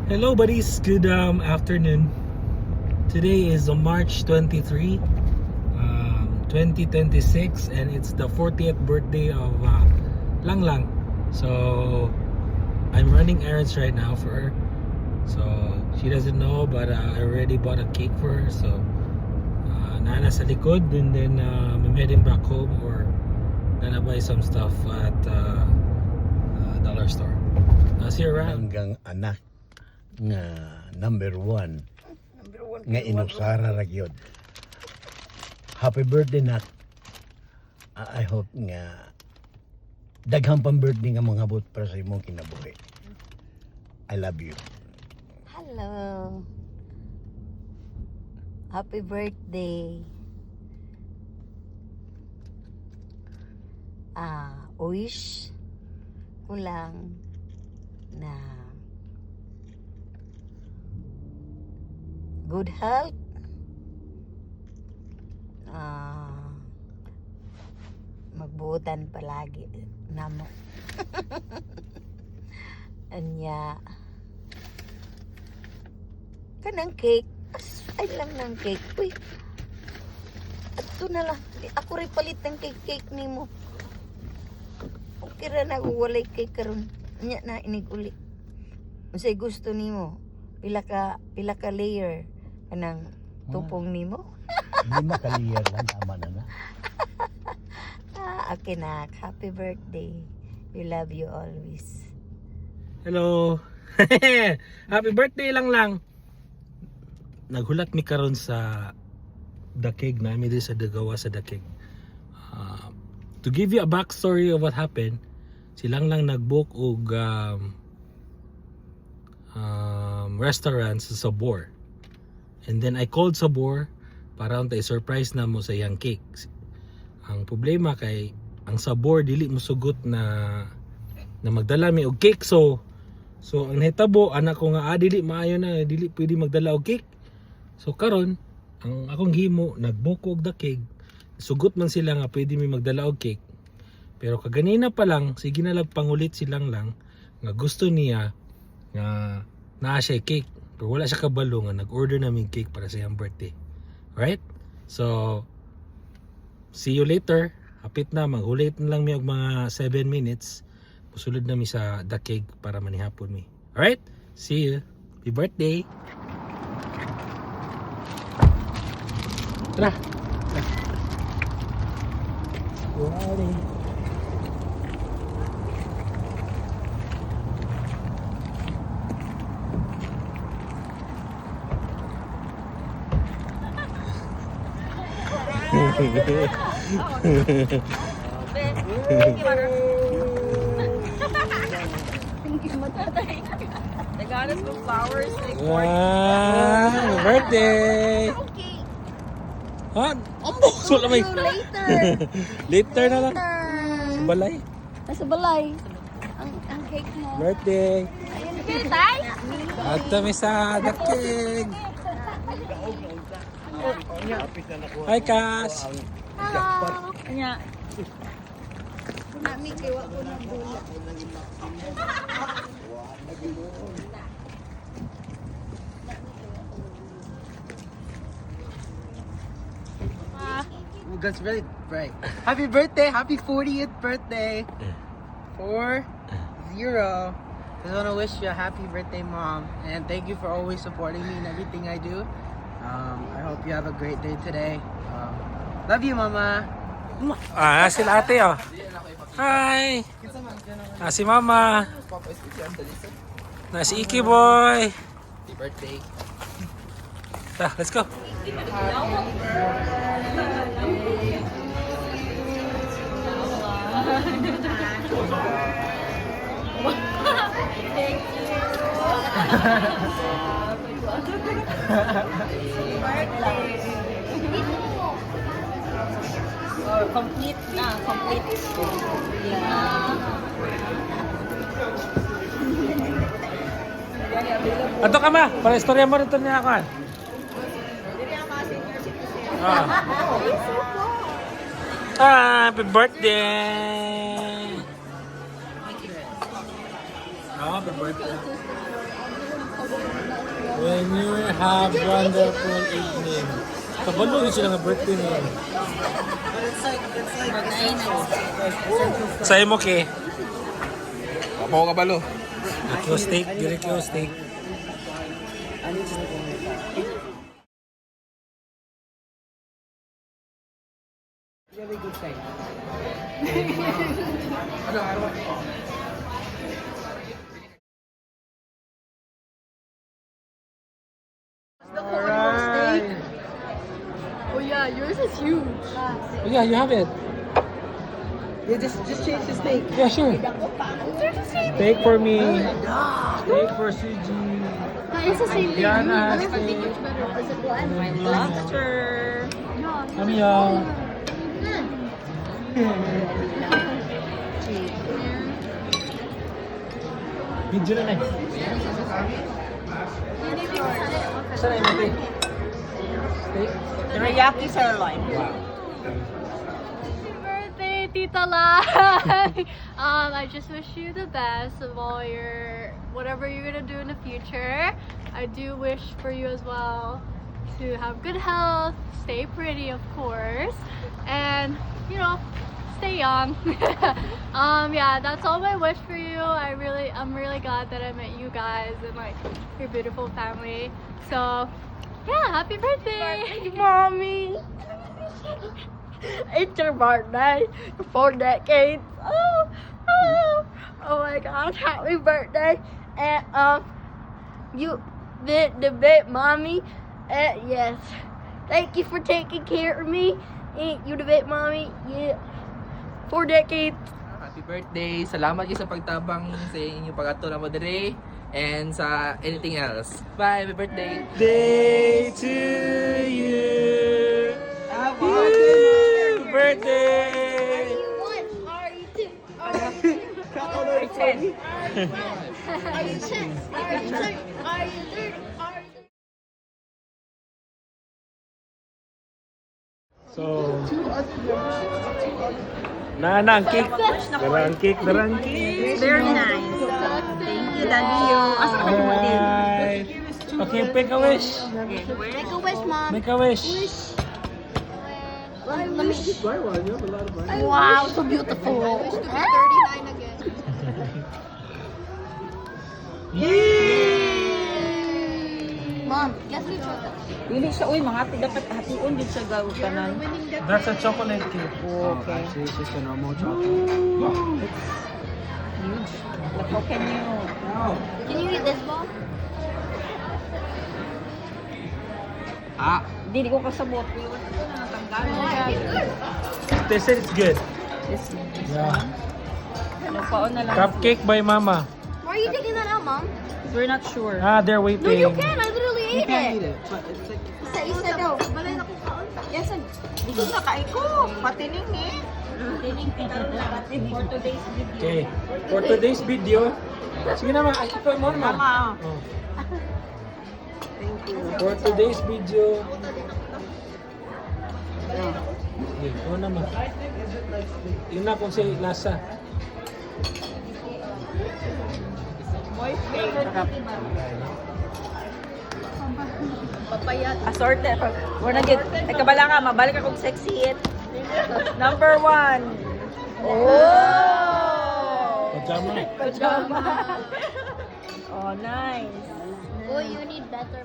Hello buddies, good afternoon. Today is March 23, 2026 and it's the 40th birthday of Lang Lang. So I'm running errands right now for her. So she doesn't know, but I already bought a cake for her. So nana sa likod, and then I'm heading back home or gonna buy some stuff at dollar store. I'll see you around. Hanggang anak nga number one nga inusara ra gyud. Happy birthday nak. I hope nga daghang pang birthday nga mga abot para sa imong kinabuhi. I love you. Hello. Happy birthday. Wish ko lang na good health, magbuutan palagi namo. Anya kanang cake, ay lang ng cake. Uy, ato na lang, ako rin palit ng cake nimo. Okay ra na kung walay cake karon. Anya na inig uli. Unsay gusto nimo? Pila ka layer kanang tupong nimo? Lima ka layer lang tama na. Okay na. Happy birthday. We love you always. Hello. Happy birthday lang. Naghulat mi karon sa dakig namin dito sa Dagawa sa dakig. To give you a backstory of what happened, silang lang nag-book og restaurant sa Sabor. And then I called Sabor para untay surprise na mo sa iyang cake. Ang problema kay ang Sabor dili mo sugot na magdala mi og cake. So ang nahitabo anak ko nga dili maayo na dili pwede magdala og cake. So karon ang akong himo nagbuko og dakig. Sugot man sila nga pwede mi magdala og cake. Pero kaganina pa lang sige na lang pangulit silang lang nga gusto niya nga naa siya cake. Pero wala siya kabalo nga nag-order namin cake para sa iyang birthday. Right? So see you later. Hapit na, maghulit na lang mi og mga 7 minutes. Musulod na mi sa dakig para manihapon mi. Alright? See you. Happy birthday. Tara. Ready. They got us with flowers. Like, Happy birthday. Okay. Ha? Ambo! So lamay. Later. Later na lang. Sa balay. Nasa balay. Ang cake mo. Birthday. Ayun, tay. At kami sa dakig. Hi, Cash. Hello. Anya, Nami kay wa ko nang bulo. Oh, that's really bright. Happy birthday! Happy 40th birthday! 40. Just want to wish you a happy birthday, Mom. And thank you for always supporting me in everything I do. I hope you have a great day today. Love you, Mama. Sila ate, oh. Hi. Si Mama. Si Iki Boy. Happy birthday. Let's go. complete na, complete. Ato ka ma, para istorya mo rito niya ako. Happy birthday! Happy birthday! When you have wonderful evening. Kabalo yun sila nga birthday niya. Sa'yo mo, Ke. Apo ka balo. Kyo steak, dire kyo steak. Really good thing. Alright. Oh yeah, yours is huge. Oh, yeah, you have it. Yeah, just change the steak. Yeah, sure. Steak for me. Steak for Suji. It's the same thing. Diana has Yours is steak. much better physical and My lobster. Kami yung... Video na na. Saan na yung mati? Steak? Teriyaki sirloin. Happy birthday, Tita Lai! I just wish you the best of all your whatever you're gonna do in the future. I do wish for you as well to have good health, stay pretty, of course, and you know, stay young. Yeah, that's all my wish for you. I'm really glad that I met you guys and like your beautiful family. So, yeah, happy birthday, mommy! It's your birthday, 4 decades. Oh my gosh, happy birthday! And you did the bit, mommy. Yes, thank you for taking care of me. You the bit, mommy. Yeah, 4 decades. Happy birthday. Salamat kayo sa pagtabang sa inyong pag-ato na mo dire and sa anything else. Bye. Happy birthday. Day to you. Birthday. So, ang cake. Darang cake, darang cake. Very nice. Thank you, Daddy. Asa ka Alright. Okay, make a wish. Make a wish, Mom. Make a wish. Wow, so beautiful. I wish to be 39 again. Mom, guess which one? Dili siya, uy, mga dapat hatiun din siya gawin tanan. That's a chocolate cake. Okay. Actually, it's just a normal chocolate. Huge. Like, how can you? Can you eat this, Mom? Dili ko kasabot. They said it's good. This Yeah. Nagpaon na lang. Cupcake by Mama. Why are you taking that out, Mom? We're not sure. Ah, they're No, waiting. you can. I literally You ate can't it. eat it, but it's like Isa daw. Balay na ko kaon. Yes, Gusto na kain ko. Patining eh. Patining for today's video. Okay. For today's video, sige naman, ay ito mo naman. Mama. Oh. Thank you. For today's video. Okay, ito naman. Yun na kung si lasa. Moist cake. Assorted. We're na good. Ay, kabala nga, mabalik akong sexy hit. Number 1. Oh! Pajama. Pajama. Oh, nice. Oh, you need better.